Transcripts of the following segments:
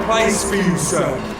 place for you, sir.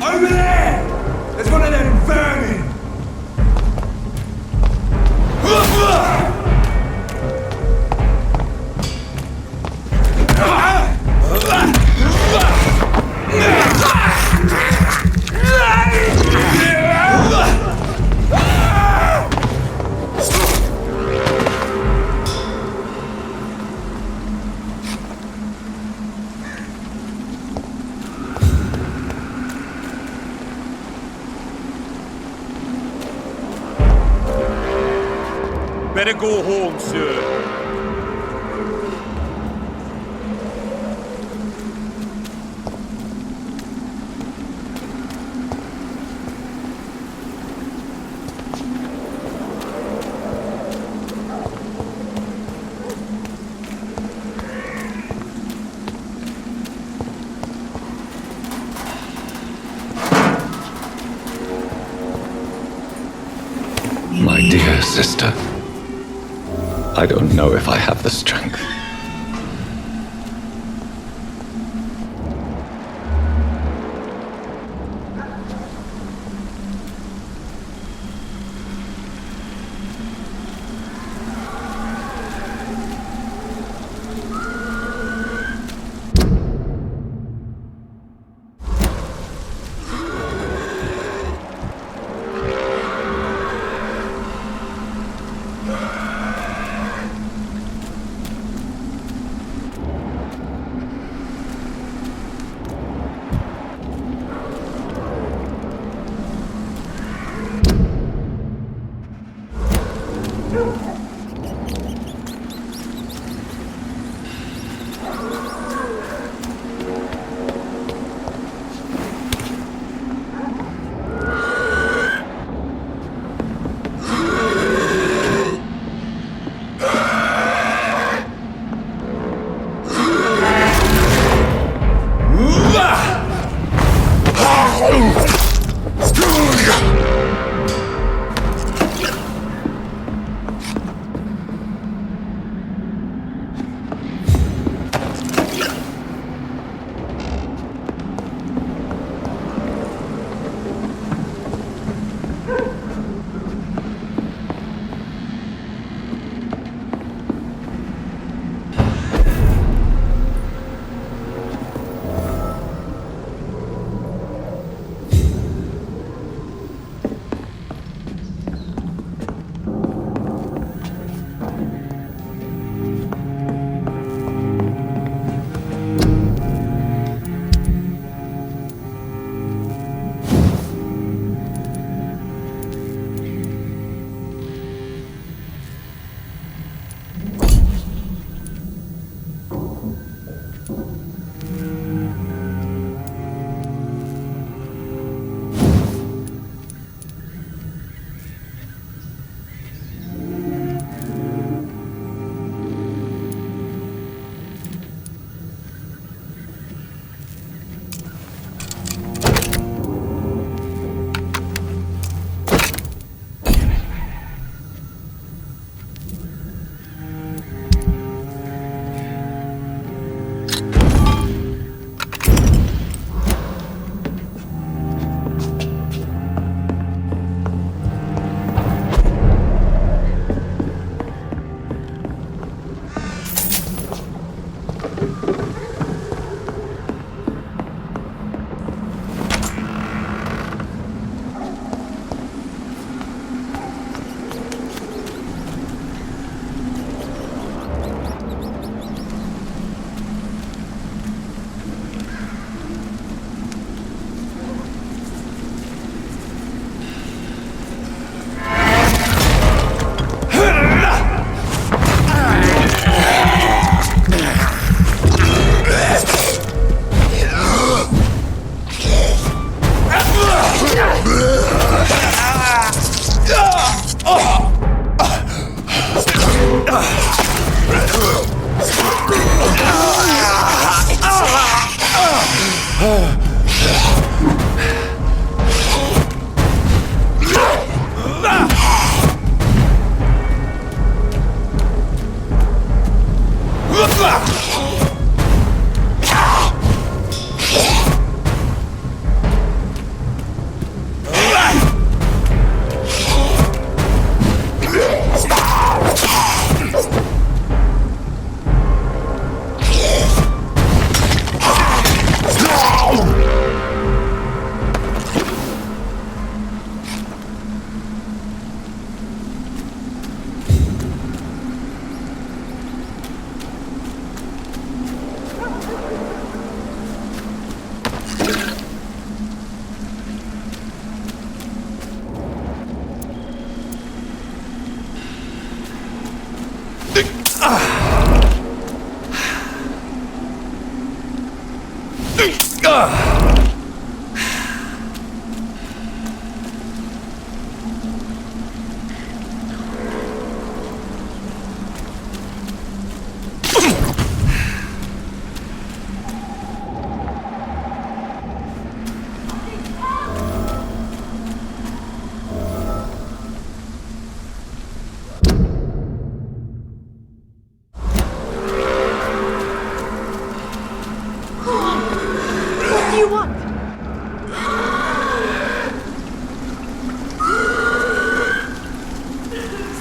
Over there! There's one of them vermin! Better go home, sir. My dear sister, I don't know if I have the strength.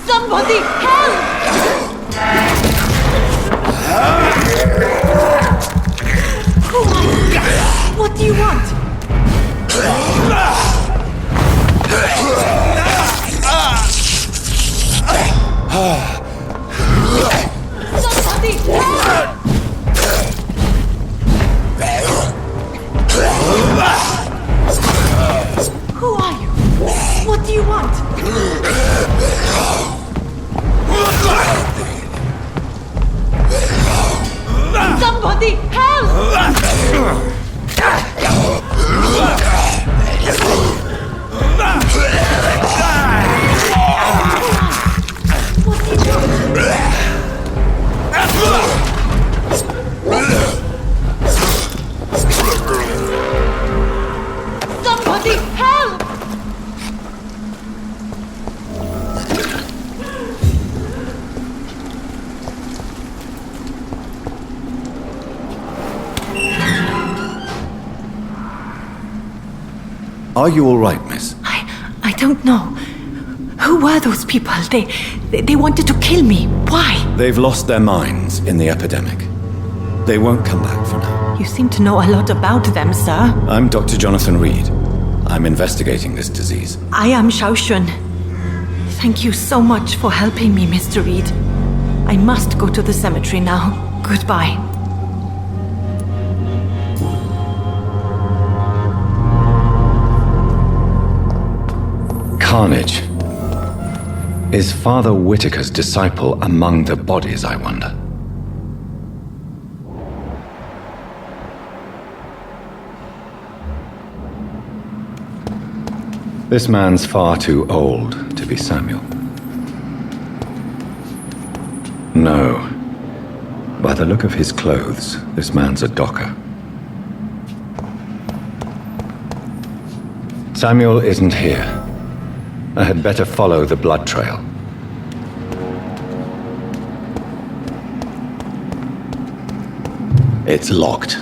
Somebody help! What do you want? Somebody help! Who are you? What do you want? Somebody help! Somebody help! Are you all right, miss? I don't know. Who were those people? They wanted to kill me. Why? They've lost their minds in the epidemic. They won't come back for now. You seem to know a lot about them, sir. I'm Dr. Jonathan Reid. I'm investigating this disease. I am Shaoshun. Thank you so much for helping me, Mr. Reid. I must go to the cemetery now. Goodbye. Carnage. Is Father Whitaker's disciple among the bodies, I wonder? This man's far too old to be Samuel. No. By the look of his clothes, this man's a docker. Samuel isn't here. I had better follow the blood trail. It's locked.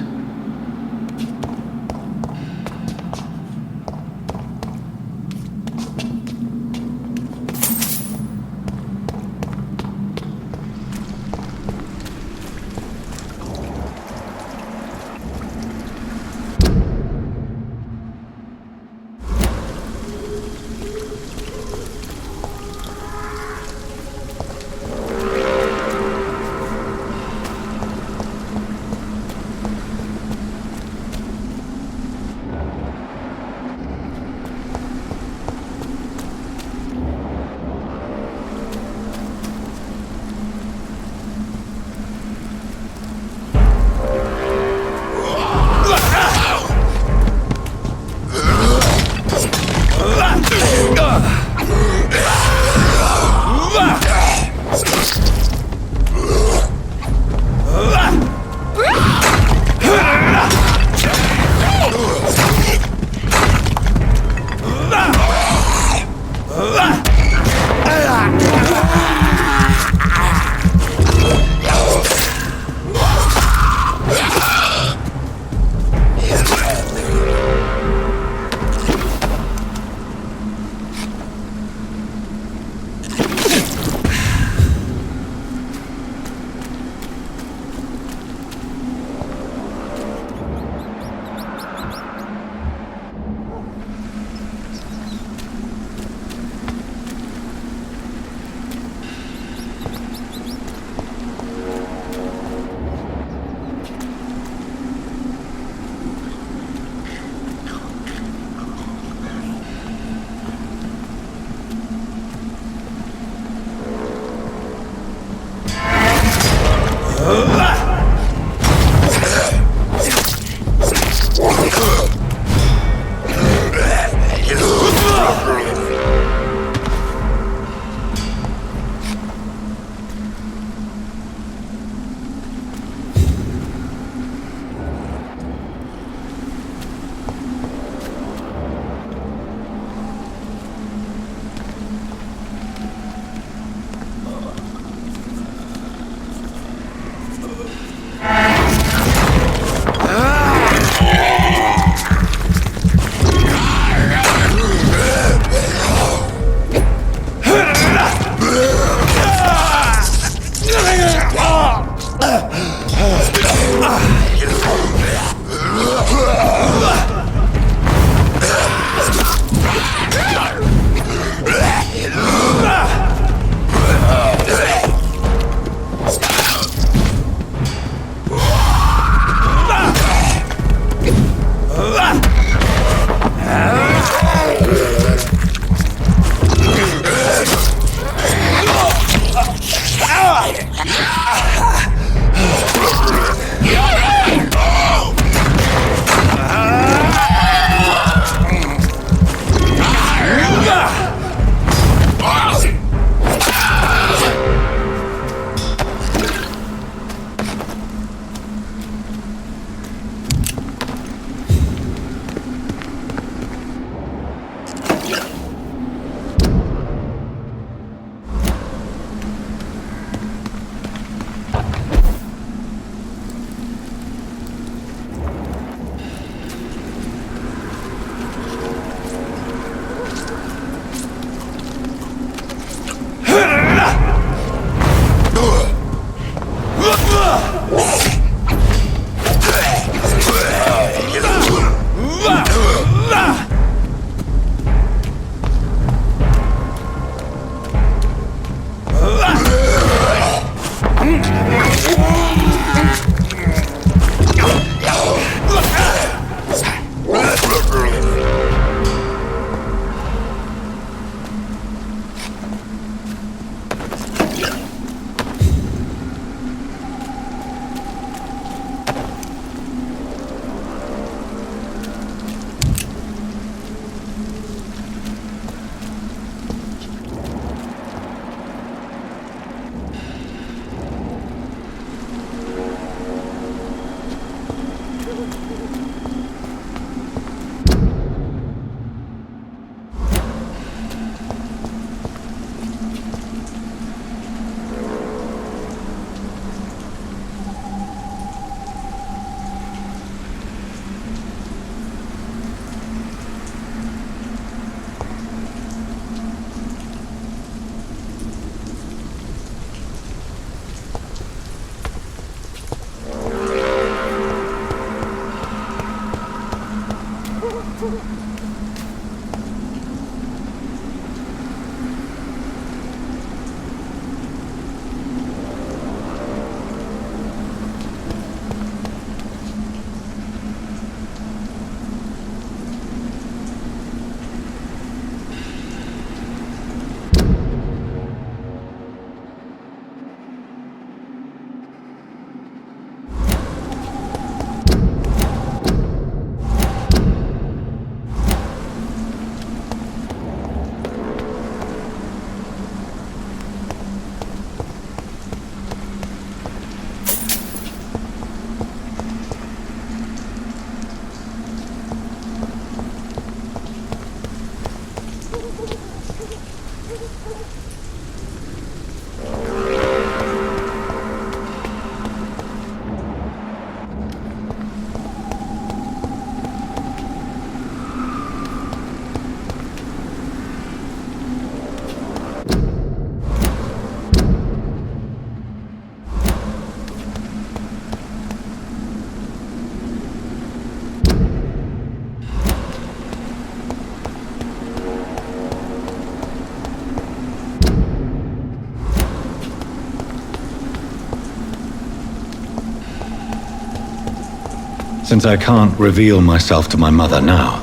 Since I can't reveal myself to my mother now,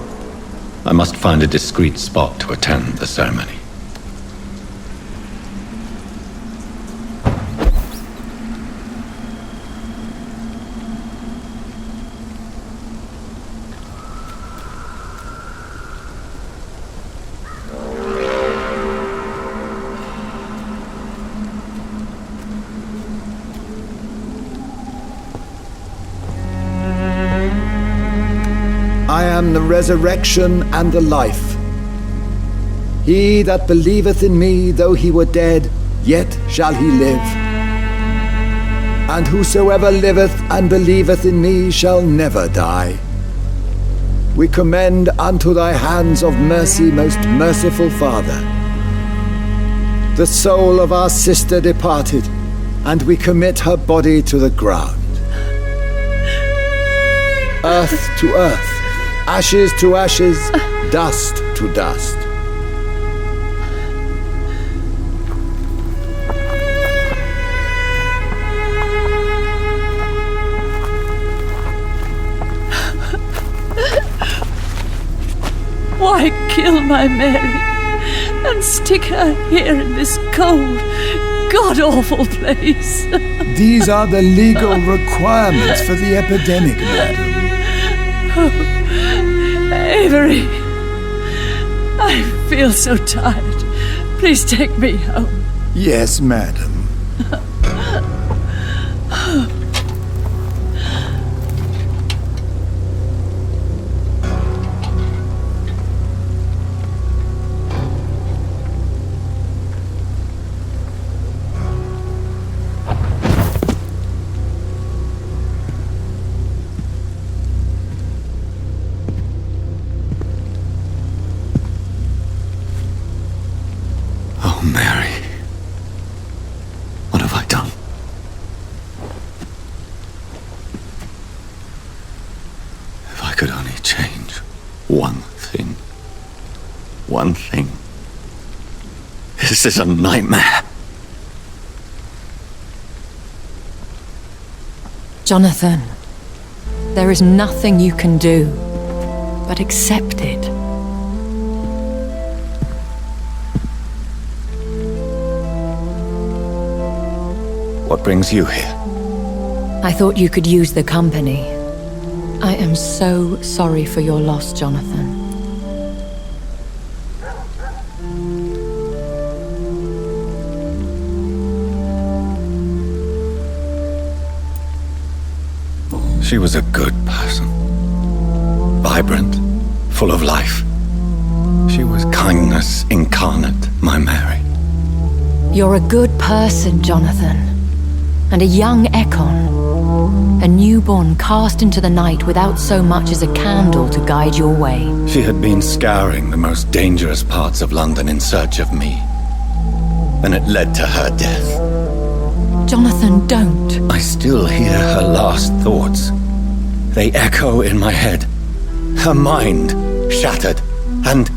I must find a discreet spot to attend the ceremony. I am the resurrection and the life. He that believeth in me, though he were dead, yet shall he live. And whosoever liveth and believeth in me shall never die. We commend unto thy hands of mercy, most merciful Father, the soul of our sister departed, and we commit her body to the ground. Earth to earth, ashes to ashes, dust to dust. Why kill my Mary and stick her here in this cold, god-awful place? These are the legal requirements for the epidemic, madam. Oh, Avery, I feel so tired. Please take me home. Yes, madam. Oh, Mary. What have I done? If I could only change one thing. One thing. This is a nightmare. Jonathan, there is nothing you can do but accept it. What brings you here? I thought you could use the company. I am so sorry for your loss, Jonathan. She was a good person. Vibrant, full of life. She was kindness incarnate, my Mary. You're a good person, Jonathan. And a young Ekon. A newborn cast into the night without so much as a candle to guide your way. She had been scouring the most dangerous parts of London in search of me. And it led to her death. Jonathan, don't. I still hear her last thoughts. They echo in my head. Her mind shattered, and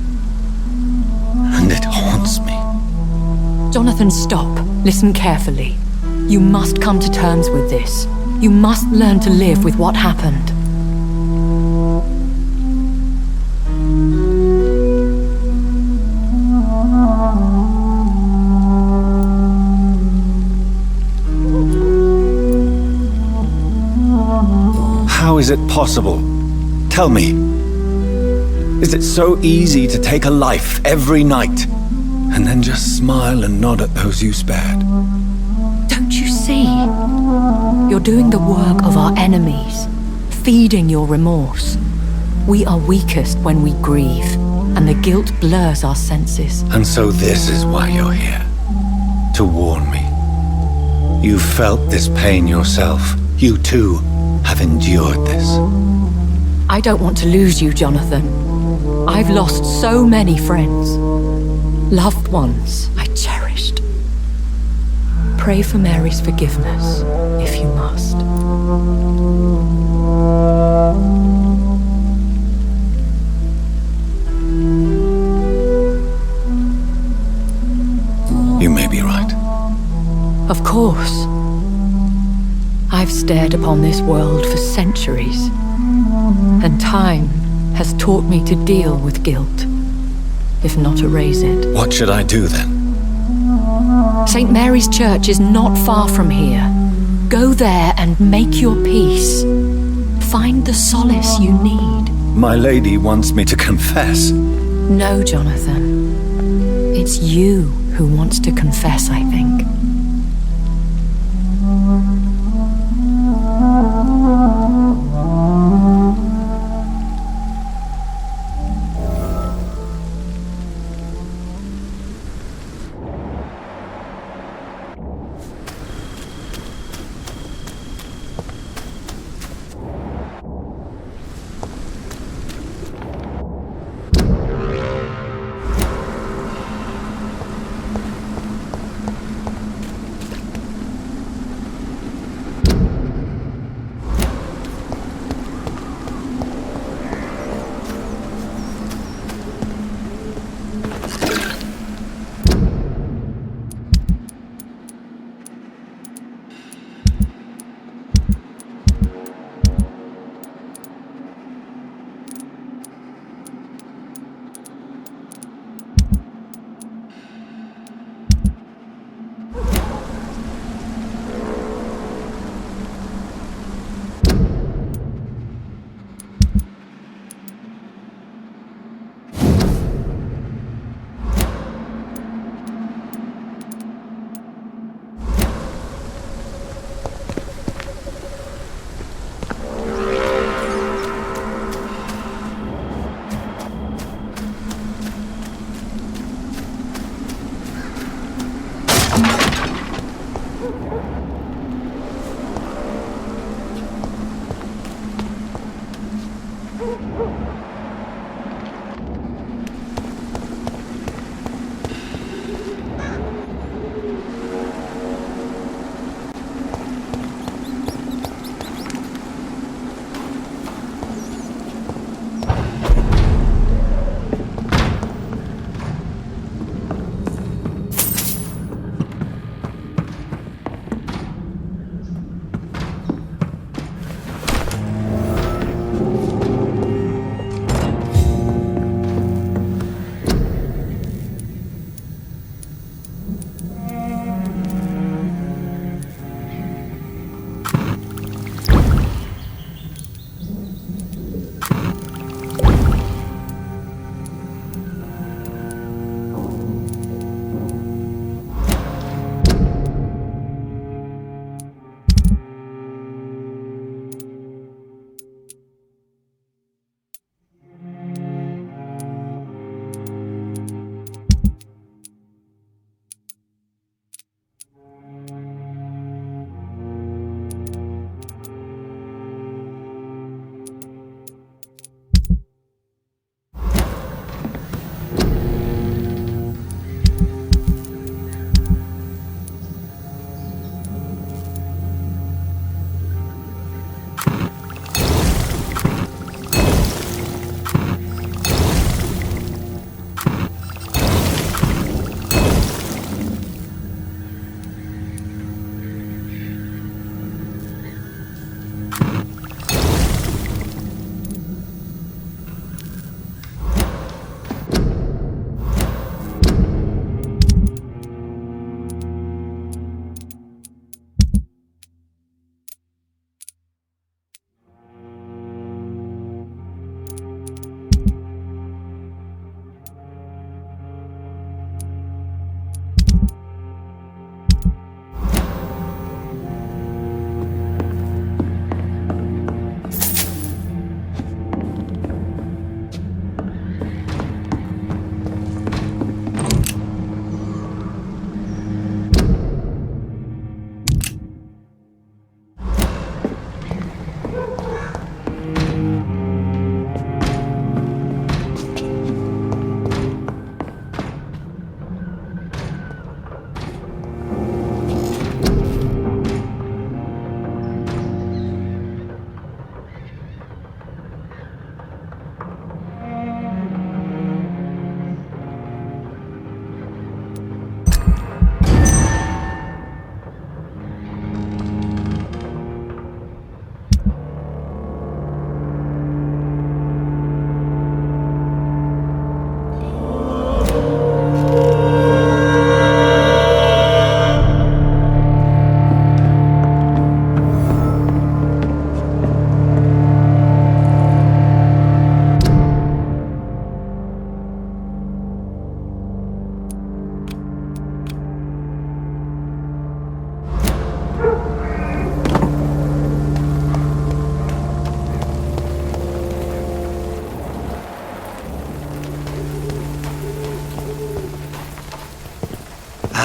it haunts me. Jonathan, stop. Listen carefully. You must come to terms with this. You must learn to live with what happened. How is it possible? Tell me. Is it so easy to take a life every night, and then just smile and nod at those you spared? Don't you see? You're doing the work of our enemies, feeding your remorse. We are weakest when we grieve, and the guilt blurs our senses. And so this is why you're here. To warn me. You've felt this pain yourself. You too have endured this. I don't want to lose you, Jonathan. I've lost so many friends. Loved ones I cherished. Pray for Mary's forgiveness, if you must. You may be right. Of course. I've stared upon this world for centuries, and time has taught me to deal with guilt, if not erase it. What should I do then? St. Mary's Church is not far from here. Go there and make your peace. Find the solace you need. My lady wants me to confess. No, Jonathan. It's you who wants to confess, I think.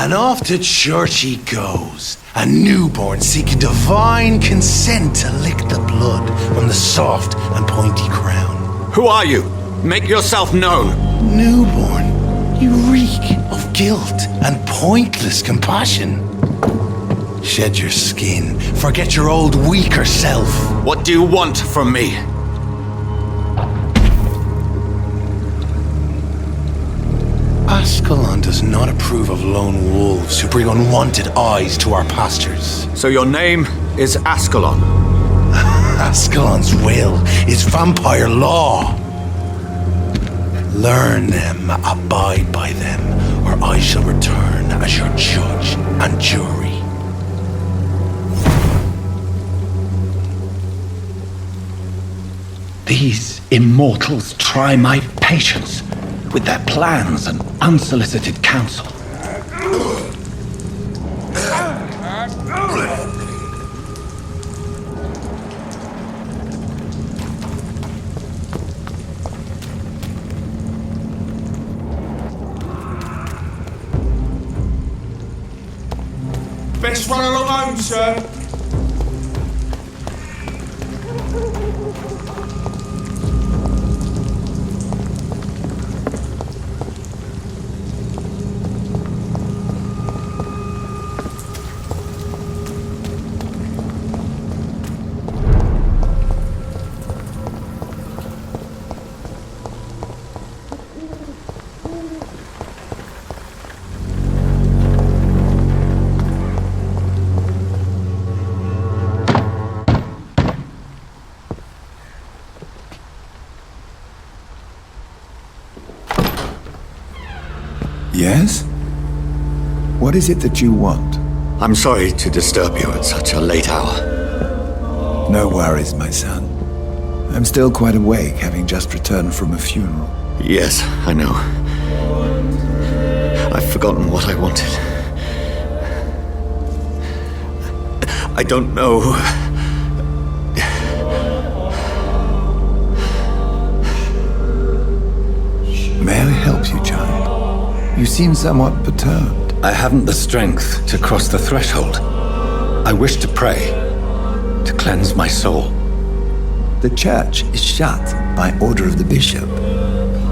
And off to church he goes, a newborn seeking divine consent to lick the blood from the soft and pointy crown. Who are you? Make yourself known. Newborn, you reek of guilt and pointless compassion. Shed your skin, forget your old weaker self. What do you want from me? Ascalon does not approve of lone wolves who bring unwanted eyes to our pastures. So your name is Ascalon? Ascalon's will is vampire law. Learn them, abide by them, or I shall return as your judge and jury. These immortals try my patience with their plans and unsolicited counsel. Best run along home, sir. Yes? What is it that you want? I'm sorry to disturb you at such a late hour. No worries, my son. I'm still quite awake, having just returned from a funeral. Yes, I know. I've forgotten what I wanted. I don't know. May I help you, child? You seem somewhat perturbed. I haven't the strength to cross the threshold. I wish to pray, to cleanse my soul. The church is shut by order of the bishop.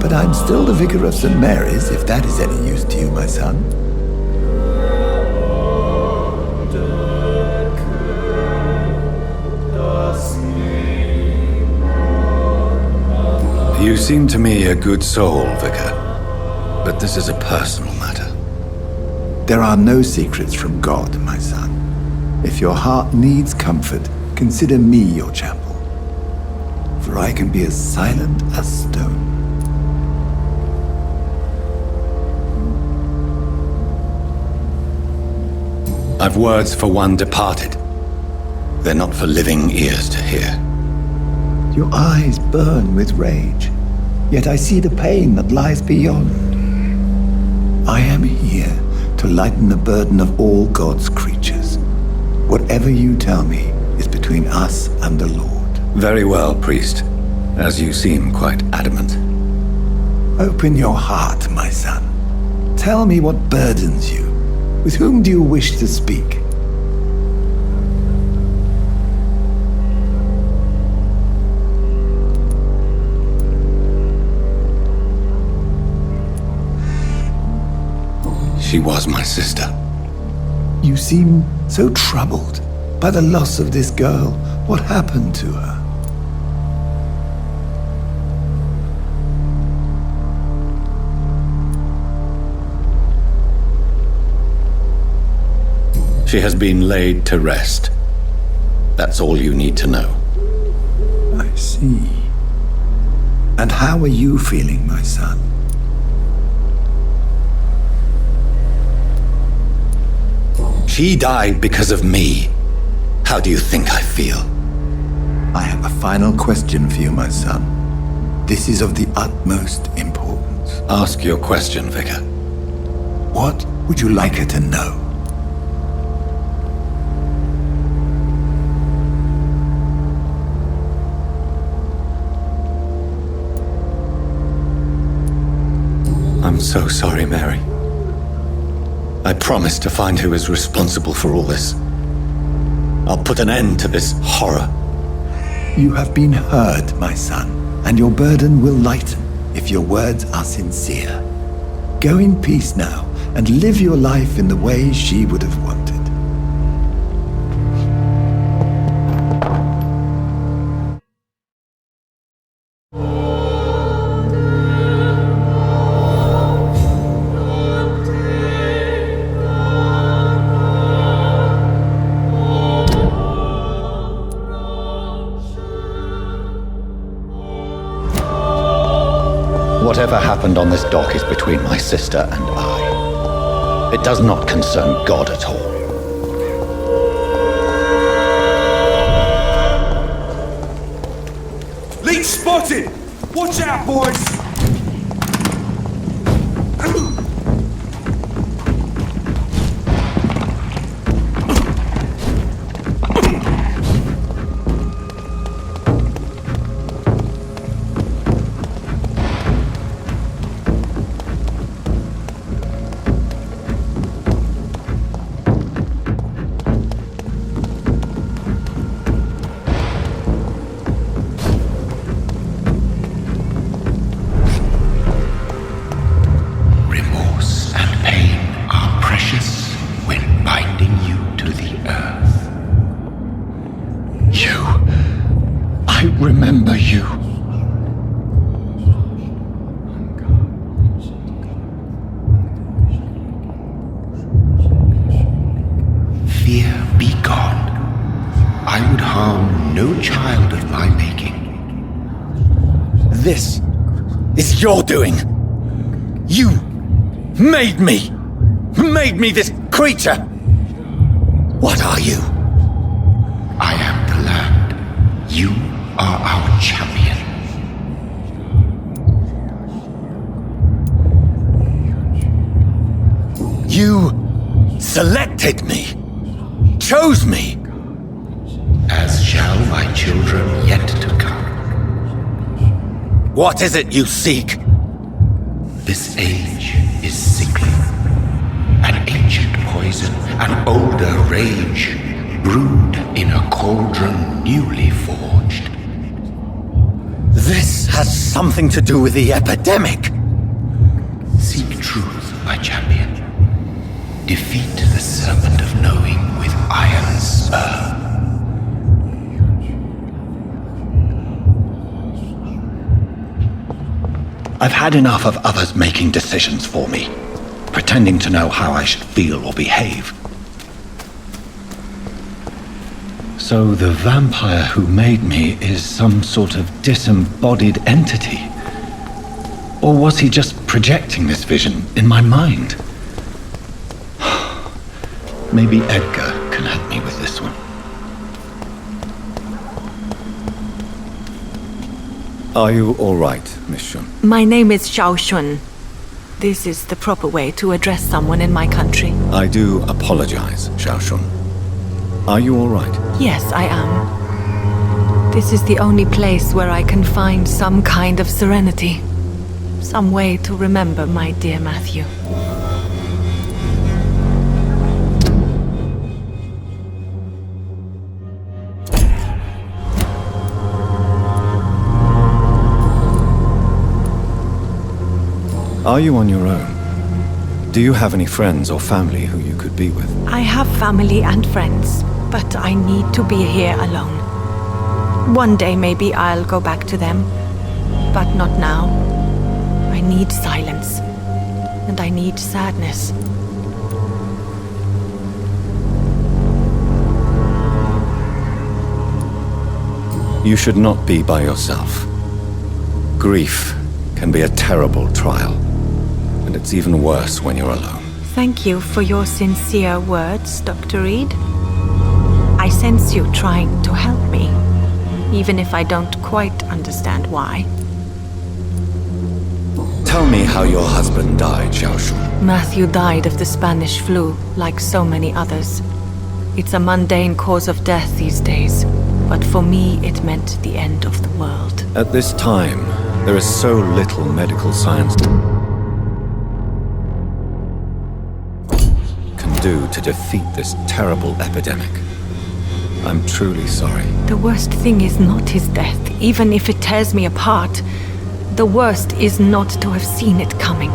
But I'm still the vicar of St. Mary's, if that is any use to you, my son. You seem to me a good soul, Vicar. But this is a personal matter. There are no secrets from God, my son. If your heart needs comfort, consider me your chapel. For I can be as silent as stone. I've words for one departed. They're not for living ears to hear. Your eyes burn with rage, yet I see the pain that lies beyond. I am here to lighten the burden of all God's creatures. Whatever you tell me is between us and the Lord. Very well, priest, as you seem quite adamant. Open your heart, my son. Tell me what burdens you. With whom do you wish to speak? She was my sister. You seem so troubled by the loss of this girl. What happened to her? She has been laid to rest. That's all you need to know. I see. And how are you feeling, my son? She died because of me. How do you think I feel? I have a final question for you, my son. This is of the utmost importance. Ask your question, Vicar. What would you like her to know? I'm so sorry, Mary. I promise to find who is responsible for all this. I'll put an end to this horror. You have been heard, my son, and your burden will lighten if your words are sincere. Go in peace now, and live your life in the way she would have wanted. Whatever happened on this dock is between my sister and I. It does not concern God at all. Leech spotted! Watch out, boys! Remember you. Fear be gone. I would harm no child of my making. This is your doing. You made me. Made me this creature. What are you? I am the land. You are our champion. You selected me, chose me. As shall my children yet to come. What is it you seek? This age is sickly. An ancient poison, an older rage, brewed in a cauldron newly forged. This has something to do with the epidemic. Seek truth, my champion. Defeat the serpent of knowing with iron spur. I've had enough of others making decisions for me, pretending to know how I should feel or behave. So the vampire who made me is some sort of disembodied entity? Or was he just projecting this vision in my mind? Maybe Edgar can help me with this one. Are you all right, Miss Shun? My name is Xiao Shun. This is the proper way to address someone in my country. I do apologize, Xiao Shun. Are you all right? Yes, I am. This is the only place where I can find some kind of serenity. Some way to remember my dear Matthew. Are you on your own? Do you have any friends or family who you could be with? I have family and friends, but I need to be here alone. One day maybe I'll go back to them, but not now. I need silence, and I need sadness. You should not be by yourself. Grief can be a terrible trial, and it's even worse when you're alone. Thank you for your sincere words, Dr. Reid. I sense you trying to help me, even if I don't quite understand why. Tell me how your husband died, Xiao Shun. Matthew died of the Spanish flu, like so many others. It's a mundane cause of death these days, but for me it meant the end of the world. At this time, there is so little medical science. do to defeat this terrible epidemic. I'm truly sorry. The worst thing is not his death, even if it tears me apart. The worst is not to have seen it coming,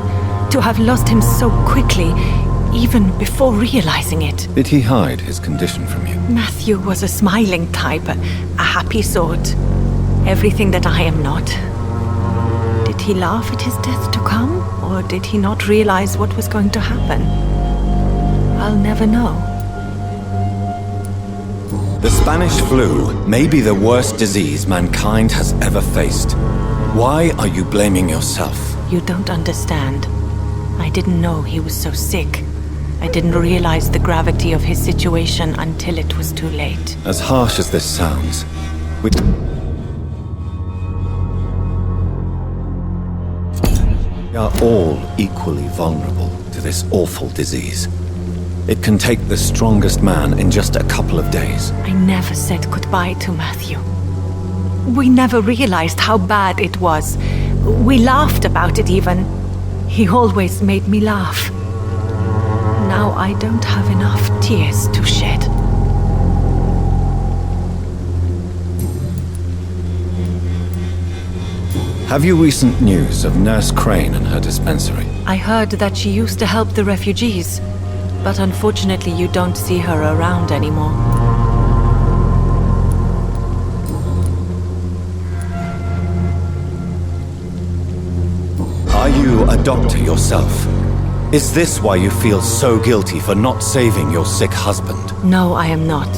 to have lost him so quickly, even before realizing it. Did he hide his condition from you? Matthew was a smiling type, a happy sort. Everything that I am not. Did he laugh at his death to come, or did he not realize what was going to happen? I'll never know. The Spanish flu may be the worst disease mankind has ever faced. Why are you blaming yourself? You don't understand. I didn't know he was so sick. I didn't realize the gravity of his situation until it was too late. As harsh as this sounds, we are all equally vulnerable to this awful disease. It can take the strongest man in just a couple of days. I never said goodbye to Matthew. We never realized how bad it was. We laughed about it even. He always made me laugh. Now I don't have enough tears to shed. Have you recent news of Nurse Crane and her dispensary? I heard that she used to help the refugees, but unfortunately you don't see her around anymore. Are you a doctor yourself? Is this why you feel so guilty for not saving your sick husband? No, I am not.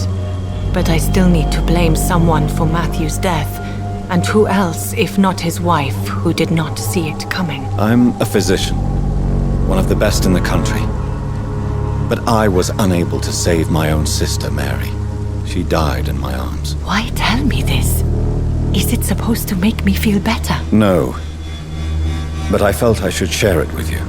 But I still need to blame someone for Matthew's death. And who else, if not his wife, who did not see it coming? I'm a physician, one of the best in the country. But I was unable to save my own sister, Mary. She died in my arms. Why tell me this? Is it supposed to make me feel better? No. But I felt I should share it with you,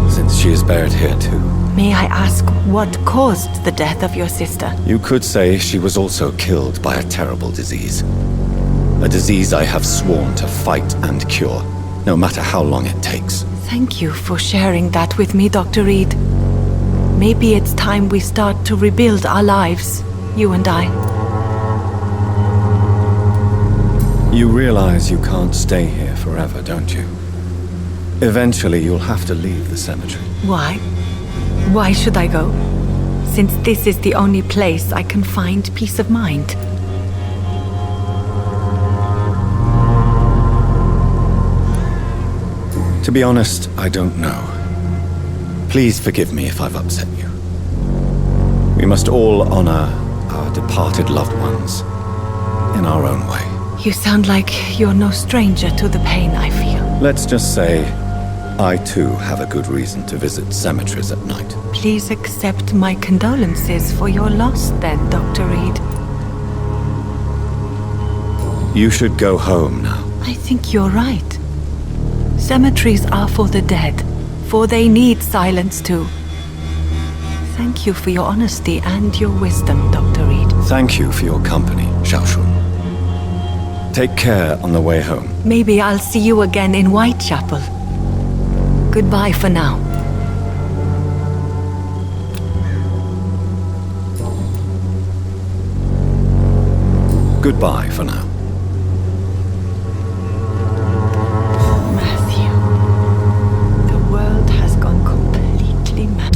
since she is buried here too. May I ask what caused the death of your sister? You could say she was also killed by a terrible disease. A disease I have sworn to fight and cure, no matter how long it takes. Thank you for sharing that with me, Dr. Reid. Maybe it's time we start to rebuild our lives, you and I. You realize you can't stay here forever, don't you? Eventually you'll have to leave the cemetery. Why? Why should I go? Since this is the only place I can find peace of mind. To be honest, I don't know. Please forgive me if I've upset you. We must all honor our departed loved ones in our own way. You sound like you're no stranger to the pain I feel. Let's just say, I too have a good reason to visit cemeteries at night. Please accept my condolences for your loss then, Dr. Reid. You should go home now. I think you're right. Cemeteries are for the dead, for they need silence too. Thank you for your honesty and your wisdom, Dr. Reid. Thank you for your company, Xiaoshun. Take care on the way home. Maybe I'll see you again in Whitechapel. Goodbye for now. Goodbye for now. Matthew, the world has gone completely mad.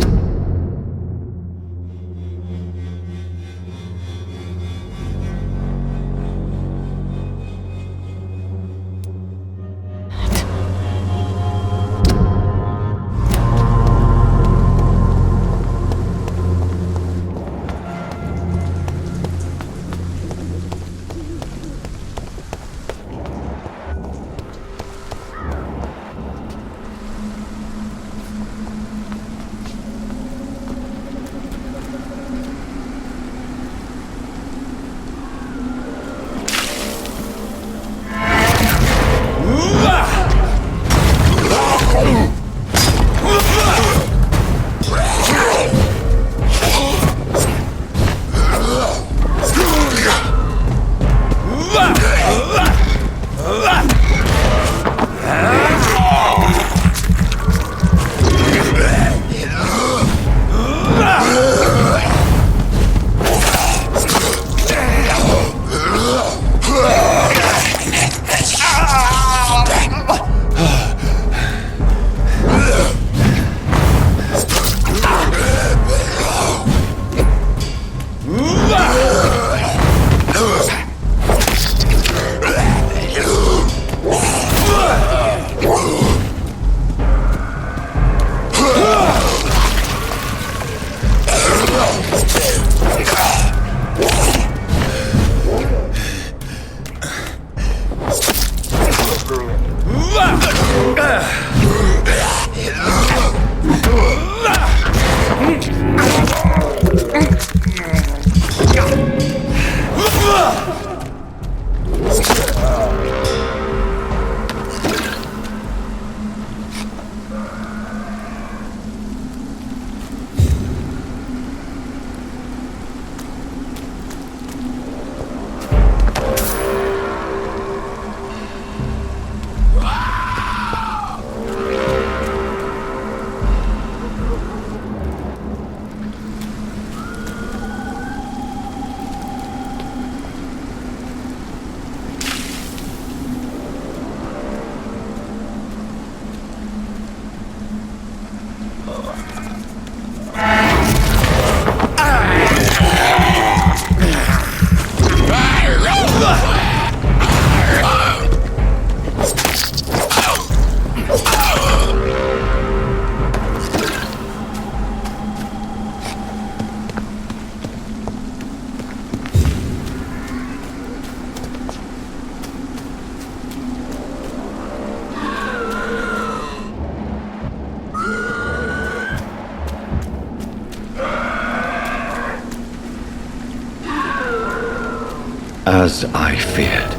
As I feared.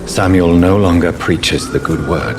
Samuel no longer preaches the good word.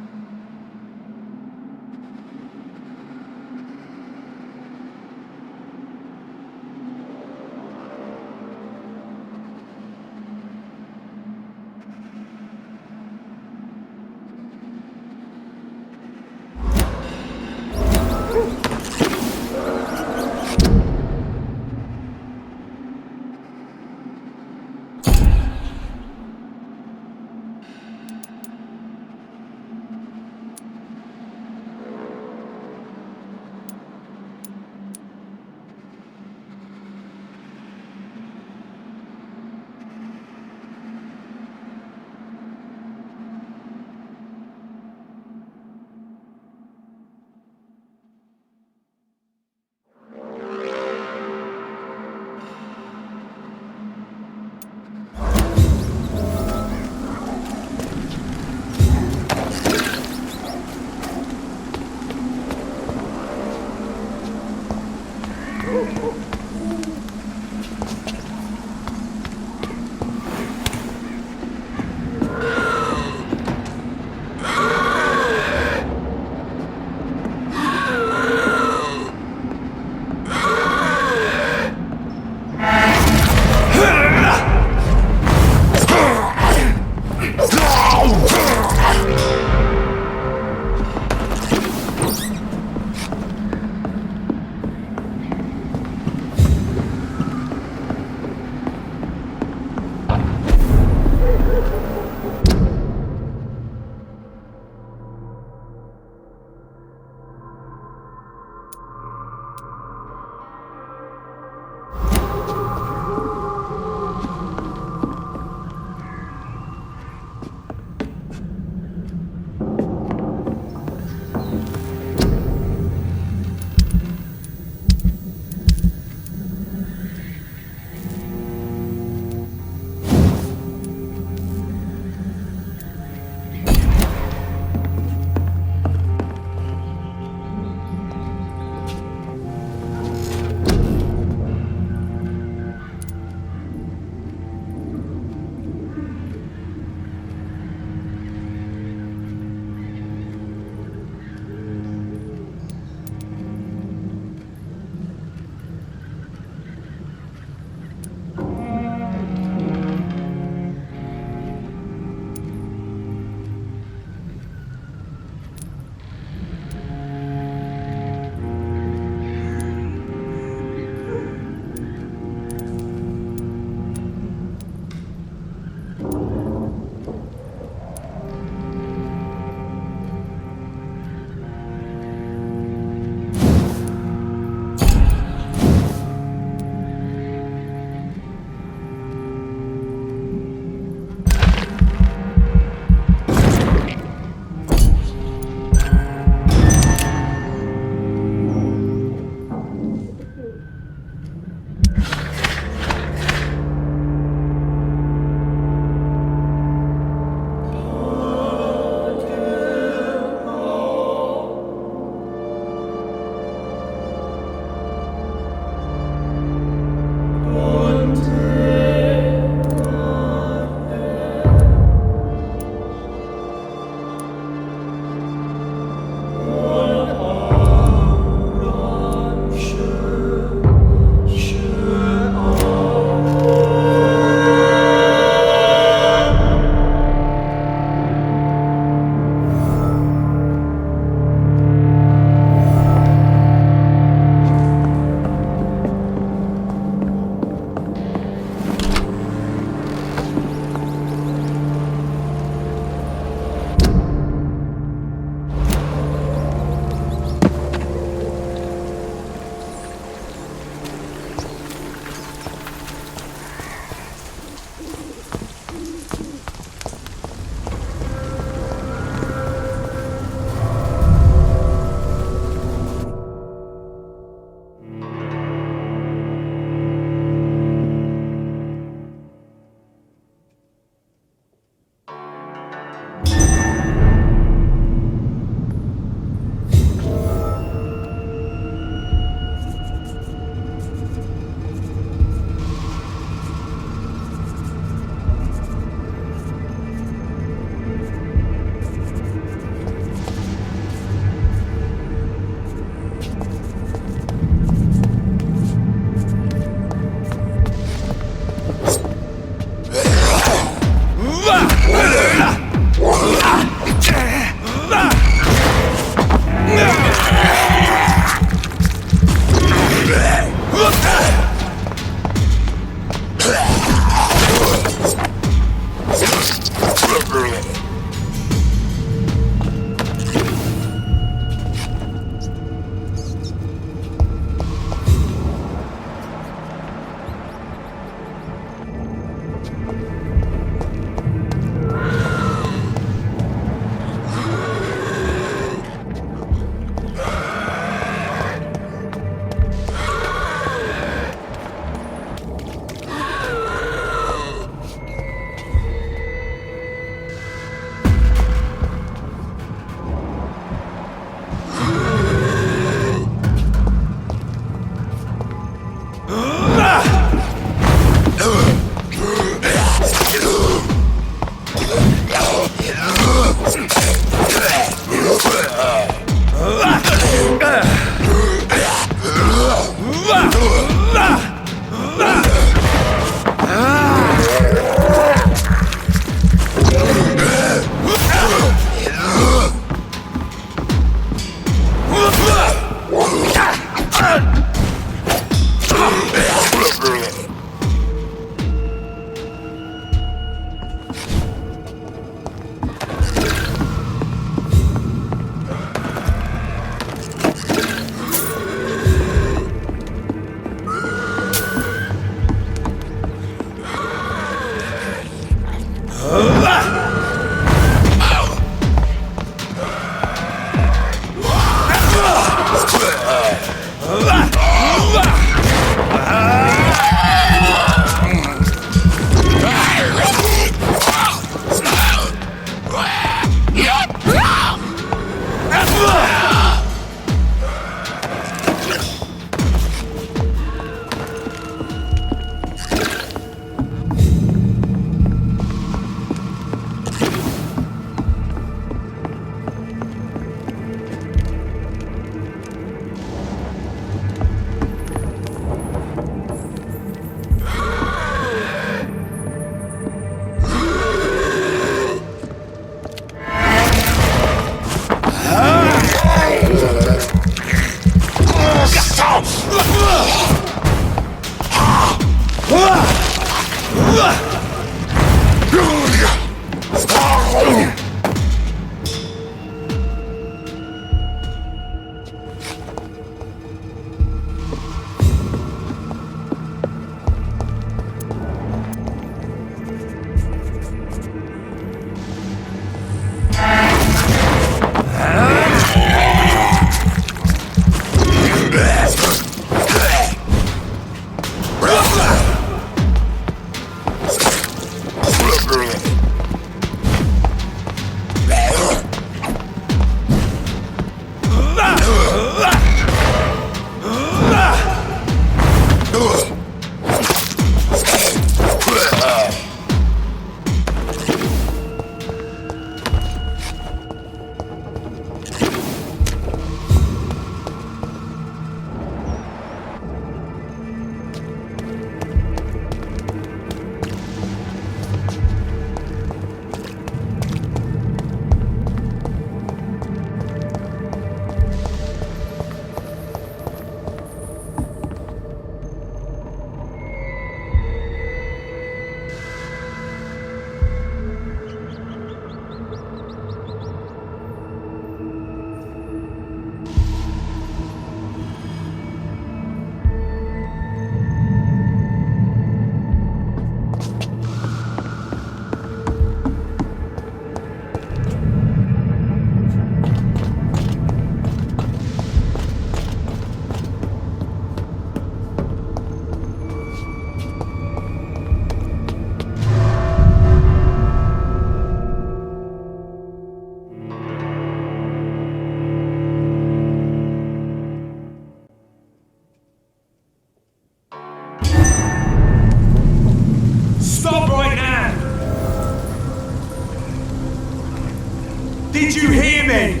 me!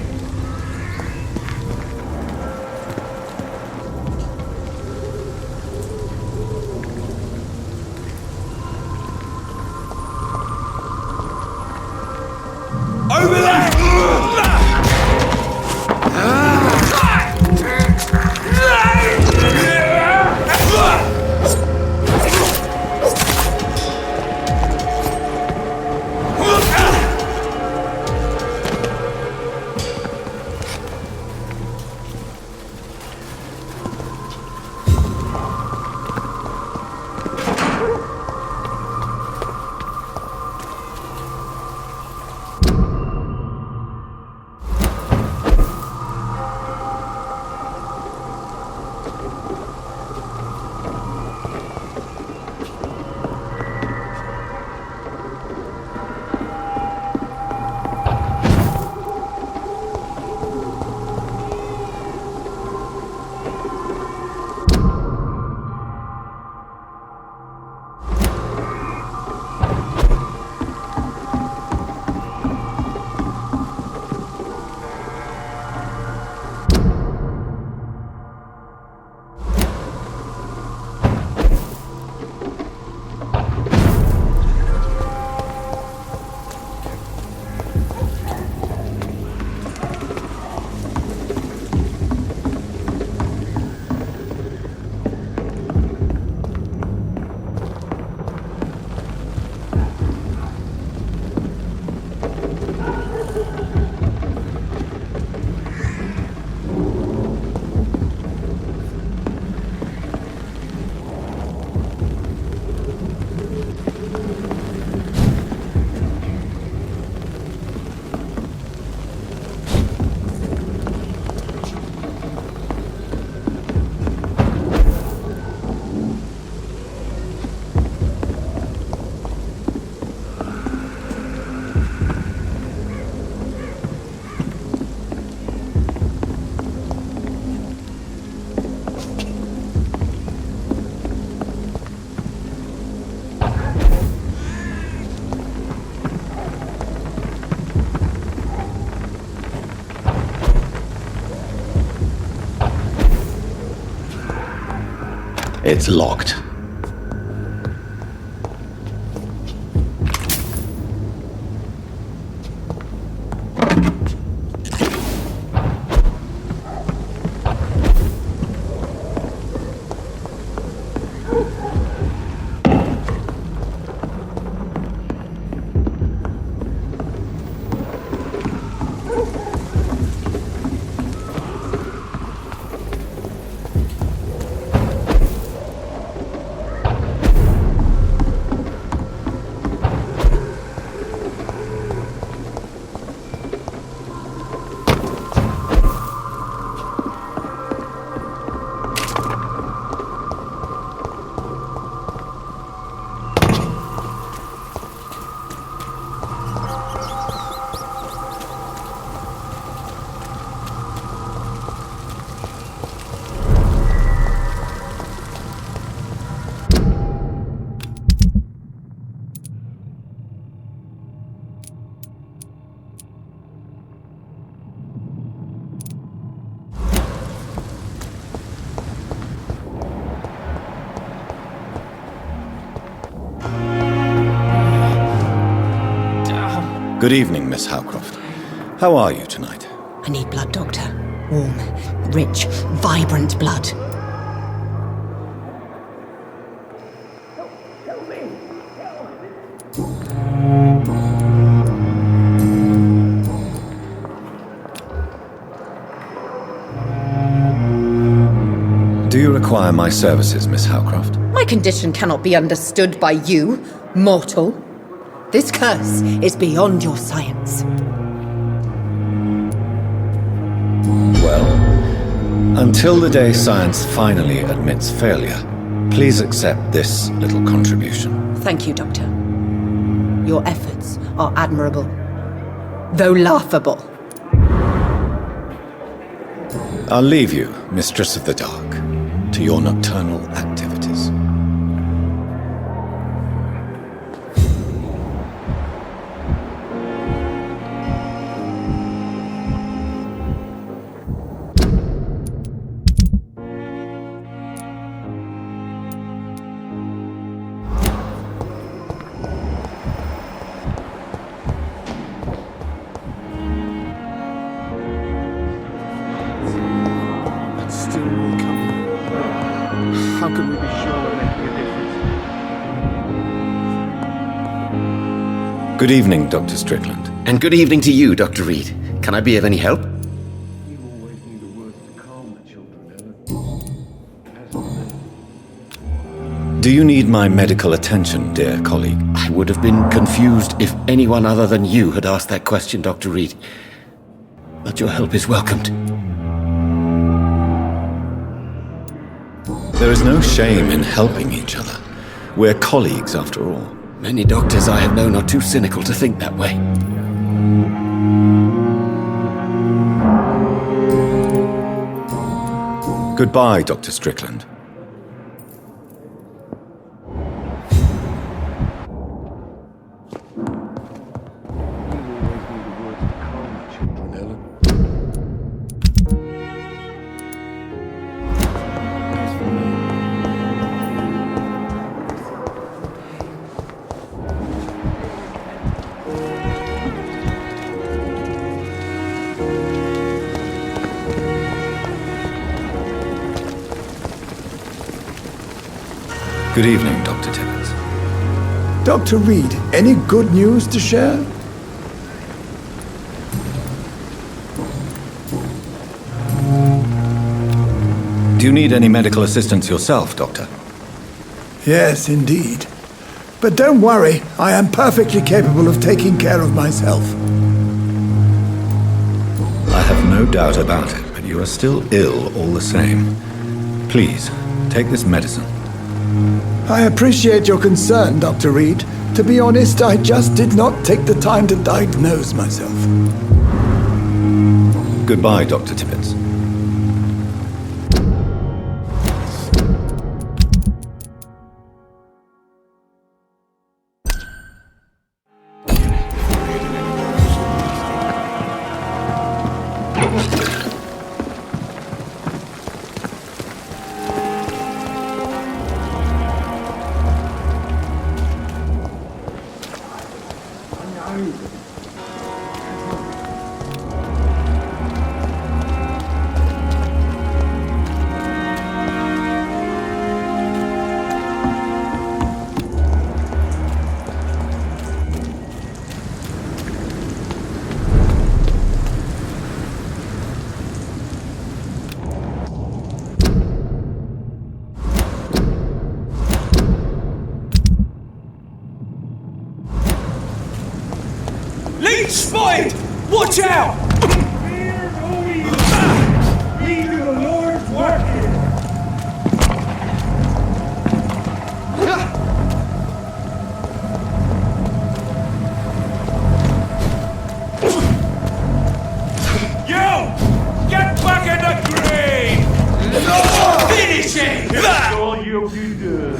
Over there! It's locked. Good evening, Miss Howcroft. How are you tonight? I need blood, Doctor. Warm, rich, vibrant blood. Do you require my services, Miss Howcroft? My condition cannot be understood by you, mortal. This curse is beyond your science. Well, until the day science finally admits failure, please accept this little contribution. Thank you, Doctor. Your efforts are admirable, though laughable. I'll leave you, Mistress of the Dark, to your nocturnal activities. soon will come. How can we be sure we're making a difference? Good evening, Dr. Strickland. And good evening to you, Dr. Reid. Can I be of any help? You always need the words to calm the children, Ellen. Do you need my medical attention, dear colleague? I would have been confused if anyone other than you had asked that question, Dr. Reid. But your help is welcomed. There is no shame in helping each other. We're colleagues, after all. Many doctors I have known are too cynical to think that way. Goodbye, Dr. Strickland. Good evening, Dr. Tibbets. Dr. Reid, any good news to share? Do you need any medical assistance yourself, Doctor? Yes, indeed. But don't worry, I am perfectly capable of taking care of myself. I have no doubt about it, but you are still ill all the same. Please, take this medicine. I appreciate your concern, Dr. Reid. To be honest, I just did not take the time to diagnose myself. Goodbye, Dr. Tibbets. Leech spotted! Watch out! We do the Lord's work here. Yo! Get back in the grave! Finish it! That's all you can do.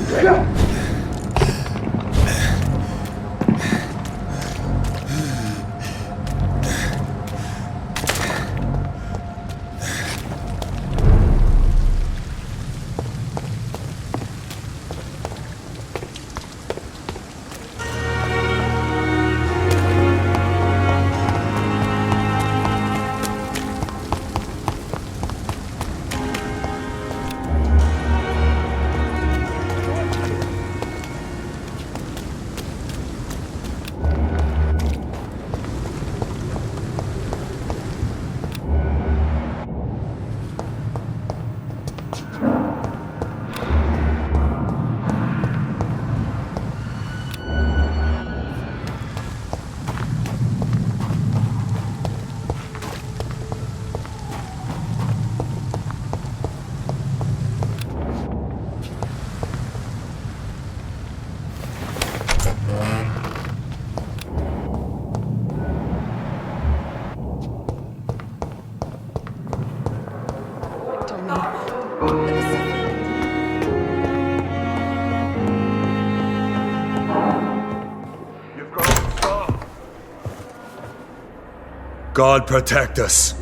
God protect us.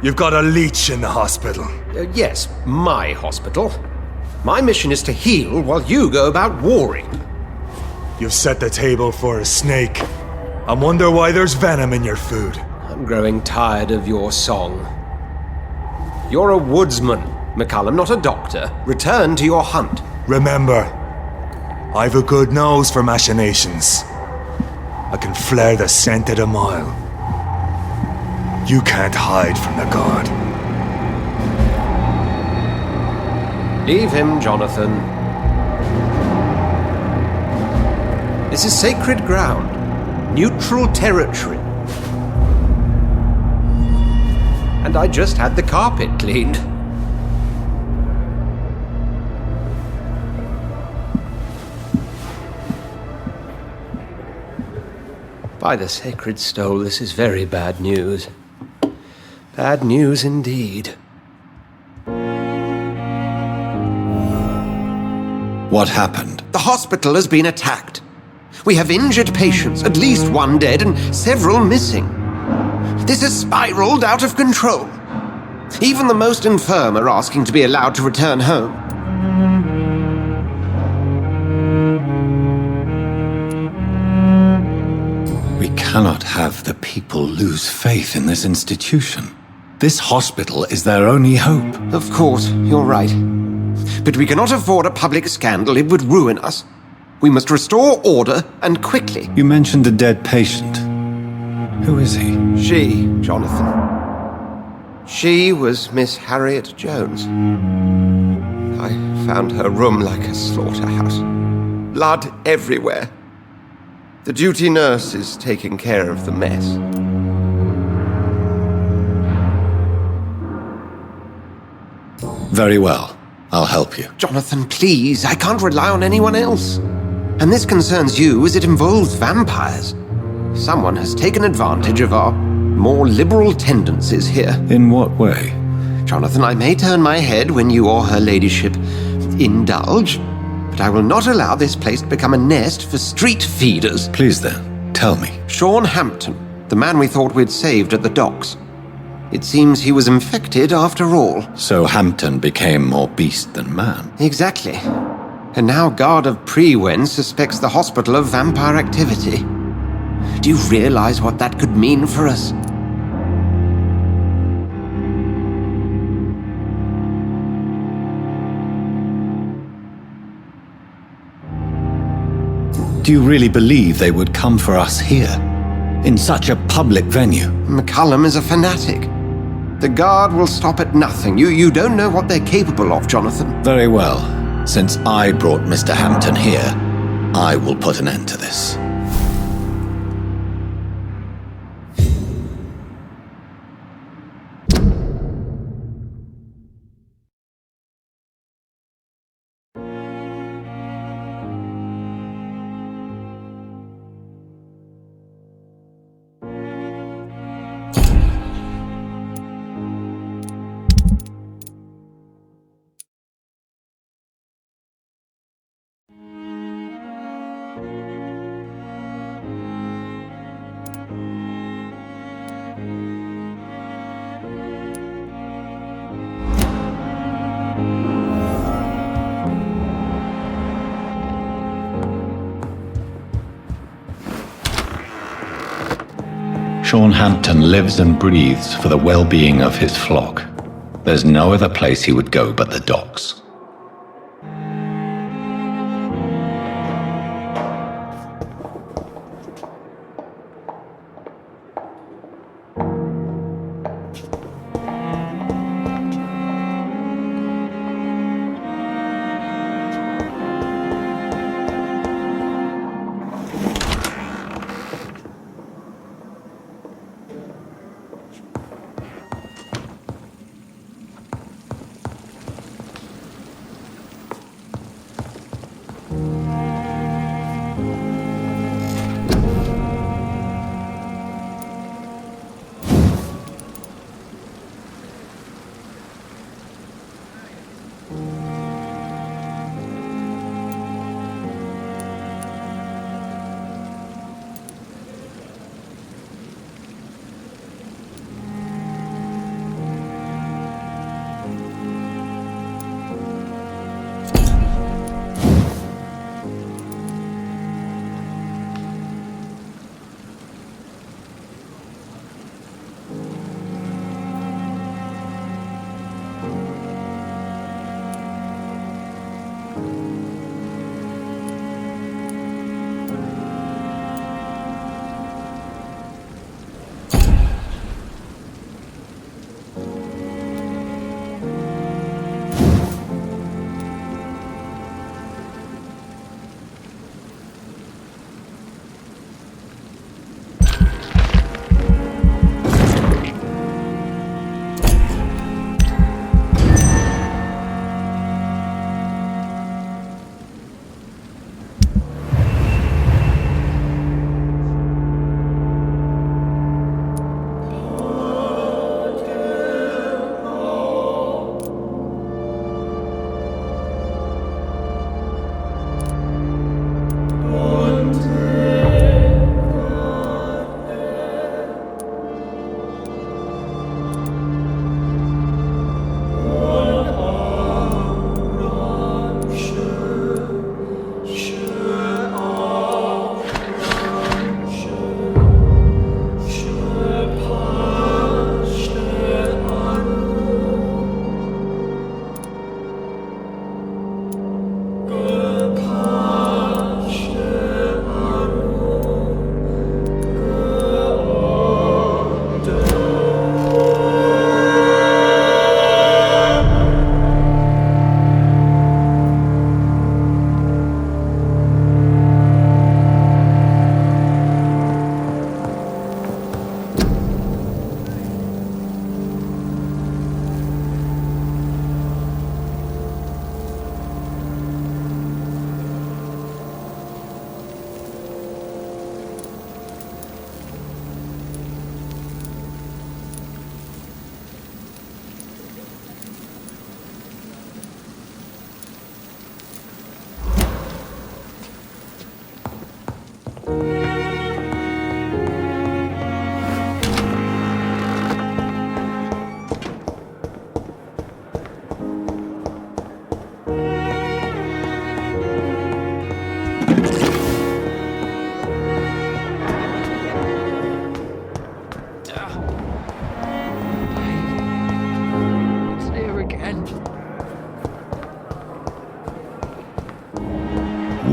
You've got a leech in the hospital. Yes, my hospital. My mission is to heal while you go about warring. You've set the table for a snake. I wonder why there's venom in your food. I'm growing tired of your song. You're a woodsman, McCullum, not a doctor. Return to your hunt. Remember, I've a good nose for machinations. I can flare the scent at a mile. You can't hide from the god. Leave him, Jonathan. This is sacred ground. Neutral territory. And I just had the carpet cleaned. By the sacred stole, this is very bad news. Bad news indeed. What happened? The hospital has been attacked. We have injured patients, at least one dead and several missing. This has spiraled out of control. Even the most infirm are asking to be allowed to return home. We cannot have the people lose faith in this institution. This hospital is their only hope. Of course, you're right. But we cannot afford a public scandal. It would ruin us. We must restore order, and quickly. You mentioned a dead patient. Who is he? She, Jonathan. She was Miss Harriet Jones. I found her room like a slaughterhouse. Blood everywhere. The duty nurse is taking care of the mess. Very well. I'll help you. Jonathan, please. I can't rely on anyone else. And this concerns you as it involves vampires. Someone has taken advantage of our more liberal tendencies here. In what way? Jonathan, I may turn my head when you or her ladyship indulge, but I will not allow this place to become a nest for street feeders. Please then, tell me. Sean Hampton, the man we thought we'd saved at the docks. It seems he was infected after all. So Hampton became more beast than man. Exactly. And now Guard of Prewen suspects the hospital of vampire activity. Do you realize what that could mean for us? Do you really believe they would come for us here? In such a public venue? McCullum is a fanatic. The Guard will stop at nothing. You don't know what they're capable of, Jonathan. Very well. Since I brought Mr. Hampton here, I will put an end to this. Sean Hampton lives and breathes for the well-being of his flock. There's no other place he would go but the docks.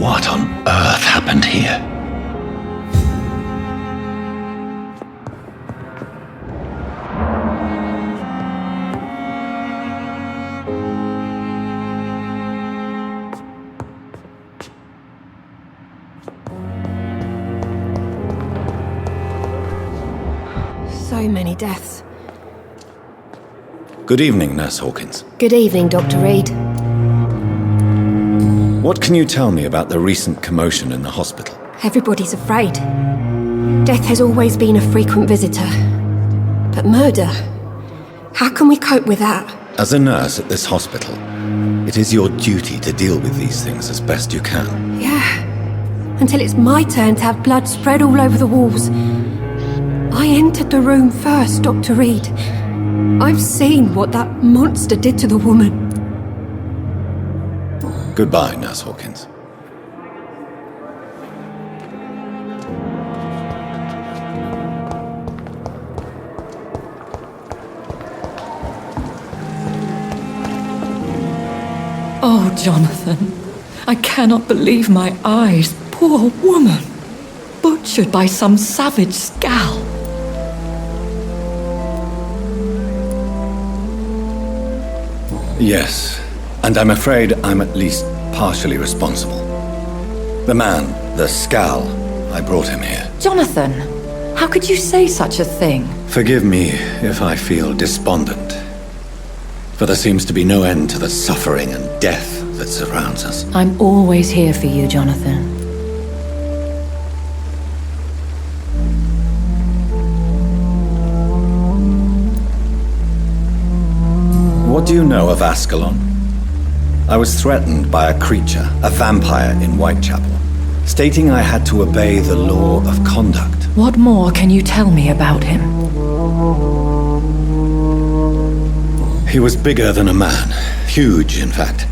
What on earth happened here? So many deaths. Good evening, Nurse Hawkins. Good evening, Dr. Reid. What can you tell me about the recent commotion in the hospital? Everybody's afraid. Death has always been a frequent visitor. But murder? How can we cope with that? As a nurse at this hospital, it is your duty to deal with these things as best you can. Yeah. Until it's my turn to have blood spread all over the walls. I entered the room first, Dr. Reid. I've seen what that monster did to the woman. Goodbye, Nurse Hawkins. Oh, Jonathan, I cannot believe my eyes. Poor woman. Butchered by some savage scowl. Yes, and I'm afraid I'm at least partially responsible. The man, the Scowl, I brought him here. Jonathan, how could you say such a thing? Forgive me if I feel despondent, for there seems to be no end to the suffering and death that surrounds us. I'm always here for you, Jonathan. What do you know of Ascalon? I was threatened by a creature, a vampire in Whitechapel, stating I had to obey the law of conduct. What more can you tell me about him? He was bigger than a man. Huge, in fact.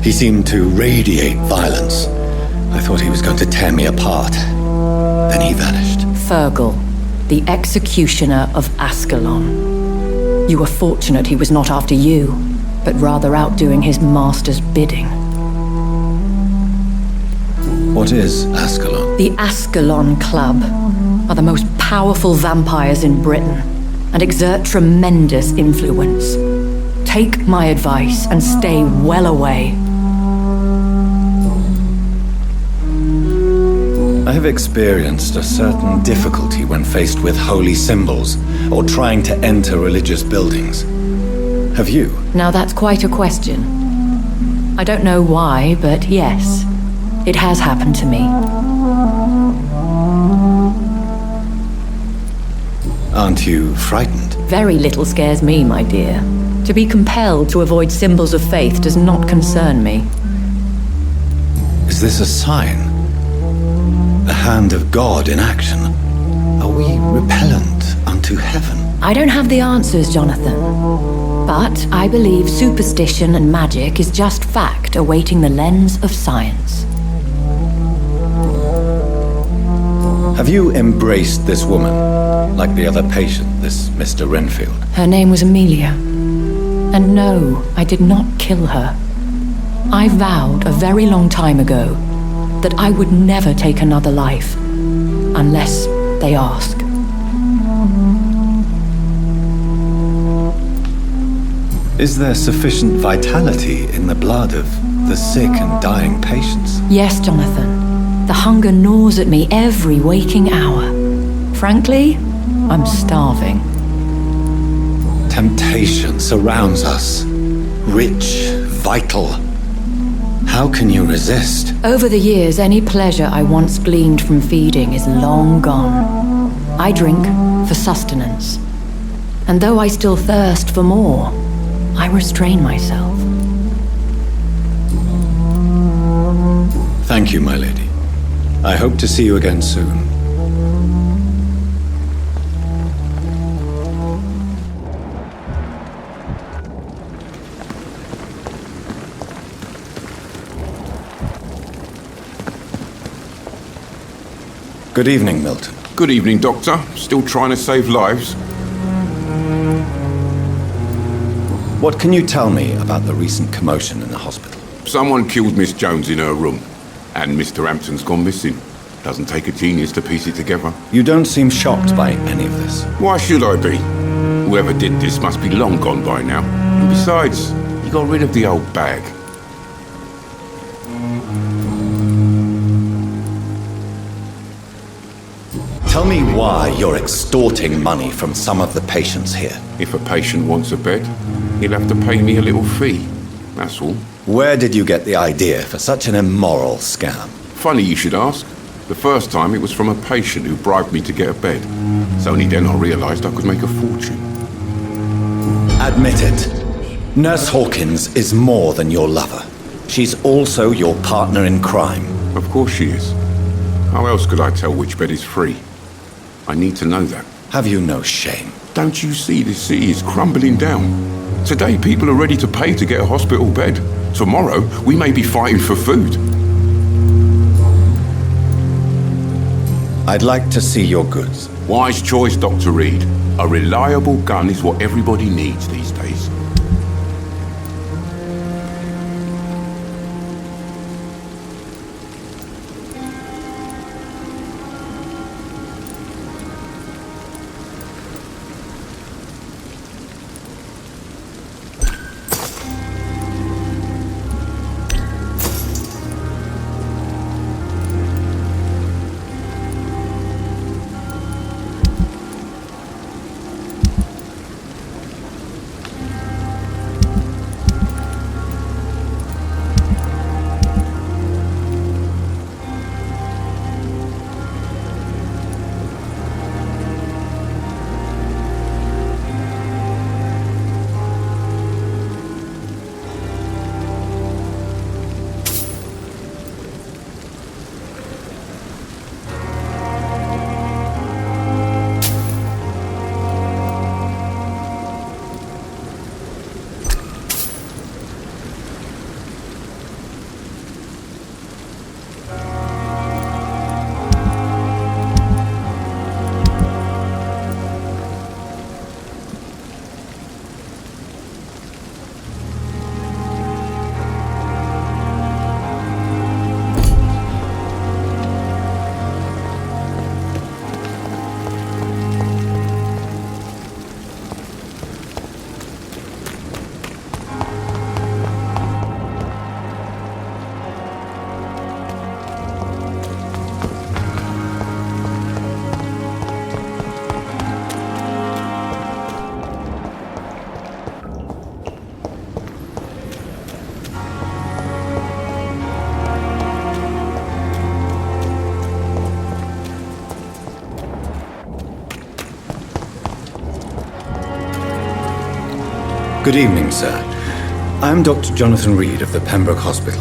He seemed to radiate violence. I thought he was going to tear me apart. Then he vanished. Fergal, the executioner of Ascalon. You were fortunate he was not after you, but rather out doing his master's bidding. What is Ascalon? The Ascalon Club are the most powerful vampires in Britain and exert tremendous influence. Take my advice and stay well away. I have experienced a certain difficulty when faced with holy symbols or trying to enter religious buildings. Have you? Now that's quite a question. I don't know why, but yes, it has happened to me. Aren't you frightened? Very little scares me, my dear. To be compelled to avoid symbols of faith does not concern me. Is this a sign? The hand of God in action? Are we repellent unto heaven? I don't have the answers, Jonathan. But I believe superstition and magic is just fact awaiting the lens of science. Have you embraced this woman, like the other patient, this Mr. Renfield? Her name was Amelia. And no, I did not kill her. I vowed a very long time ago that I would never take another life, unless they ask. Is there sufficient vitality in the blood of the sick and dying patients? Yes, Jonathan. The hunger gnaws at me every waking hour. Frankly, I'm starving. Temptation surrounds us. Rich, vital. How can you resist? Over the years, any pleasure I once gleaned from feeding is long gone. I drink for sustenance. And though I still thirst for more, I restrain myself. Thank you, my lady. I hope to see you again soon. Good evening, Milton. Good evening, Doctor. Still trying to save lives? What can you tell me about the recent commotion in the hospital? Someone killed Miss Jones in her room. And Mr. Hampton's gone missing. Doesn't take a genius to piece it together. You don't seem shocked by any of this. Why should I be? Whoever did this must be long gone by now. And besides, he got rid of the old bag. Tell me why you're extorting money from some of the patients here. If a patient wants a bed, he'll have to pay me a little fee. That's all. Where did you get the idea for such an immoral scam? Funny you should ask. The first time it was from a patient who bribed me to get a bed. It's only then I realised I could make a fortune. Admit it. Nurse Hawkins is more than your lover. She's also your partner in crime. Of course she is. How else could I tell which bed is free? I need to know that. Have you no shame? Don't you see this city is crumbling down? Today people are ready to pay to get a hospital bed. Tomorrow we may be fighting for food. I'd like to see your goods. Wise choice, Dr. Reid. A reliable gun is what everybody needs these days. Good evening, sir. I'm Dr. Jonathan Reid of the Pembroke Hospital.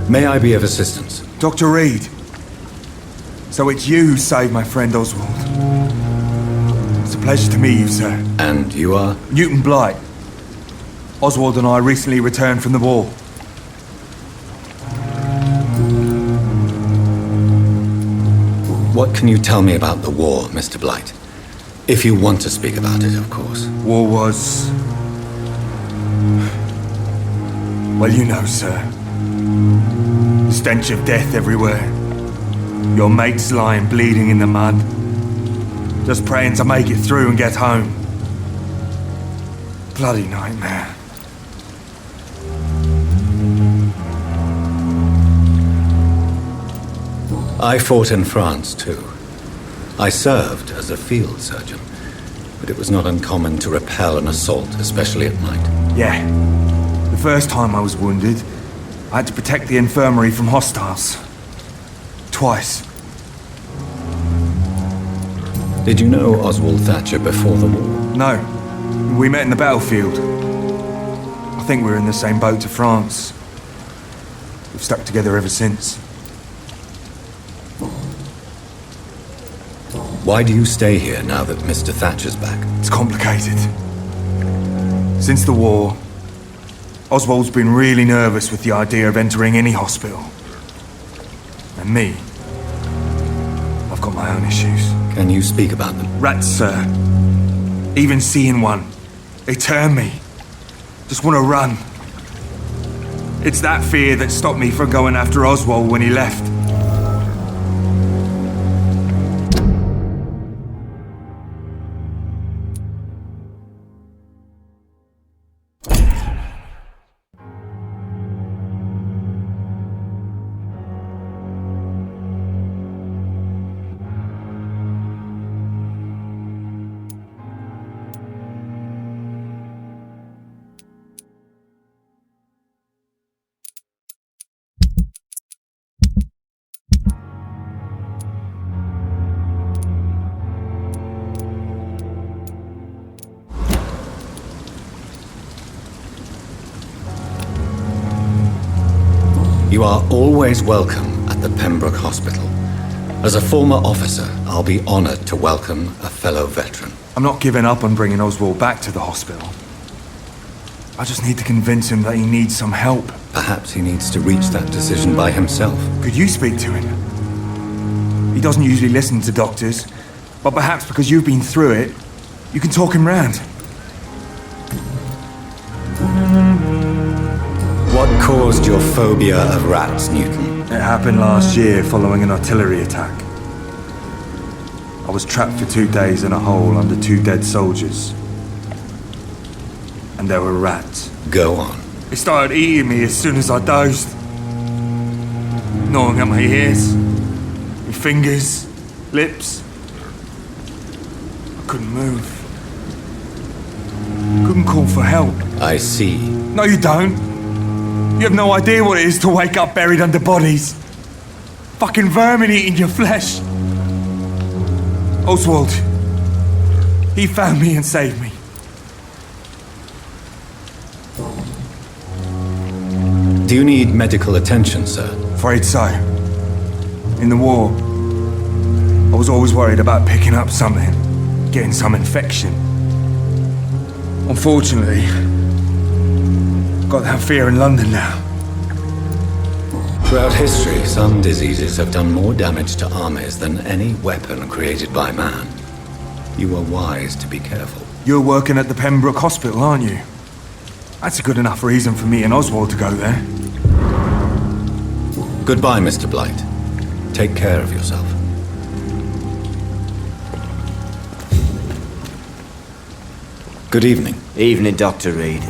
May I be of assistance? Dr. Reid. So it's you who saved my friend Oswald. It's a pleasure to meet you, sir. And you are? Newton Blight. Oswald and I recently returned from the war. What can you tell me about the war, Mr. Blight? If you want to speak about it, of course. War was... well, you know, sir. The stench of death everywhere. Your mates lying bleeding in the mud. Just praying to make it through and get home. Bloody nightmare. I fought in France, too. I served as a field surgeon, but it was not uncommon to repel an assault, especially at night. Yeah. The first time I was wounded, I had to protect the infirmary from hostiles. Twice. Did you know Oswald Thatcher before the war? No. We met in the battlefield. I think we were in the same boat to France. We've stuck together ever since. Why do you stay here now that Mr. Thatcher's back? It's complicated. Since the war, Oswald's been really nervous with the idea of entering any hospital. And me, I've got my own issues. Can you speak about them? Rats, sir. Even seeing one, they turn me. Just want to run. It's that fear that stopped me from going after Oswald when he left. You are always welcome at the Pembroke Hospital. As a former officer, I'll be honored to welcome a fellow veteran. I'm not giving up on bringing Oswald back to the hospital. I just need to convince him that he needs some help. Perhaps he needs to reach that decision by himself. Could you speak to him? He doesn't usually listen to doctors, but perhaps because you've been through it, you can talk him round. What caused your phobia of rats, Newton? It happened last year following an artillery attack. I was trapped for 2 days in a hole under 2 dead soldiers. And there were rats. Go on. They started eating me as soon as I dozed. Gnawing at my ears, my fingers, lips. I couldn't move. Couldn't call for help. I see. No, you don't. You have no idea what it is to wake up buried under bodies. Fucking vermin eating your flesh. Oswald. He found me and saved me. Do you need medical attention, sir? Afraid so. In the war, I was always worried about picking up something, getting some infection. Unfortunately, got that fear in London now. Throughout history, some diseases have done more damage to armies than any weapon created by man. You are wise to be careful. You're working at the Pembroke Hospital, aren't you? That's a good enough reason for me and Oswald to go there. Goodbye, Mr. Blight. Take care of yourself. Good evening. Evening, Dr. Reid.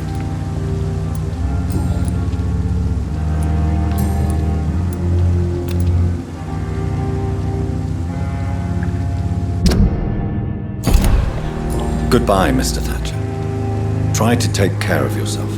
Goodbye, Mr. Thatcher. Try to take care of yourself.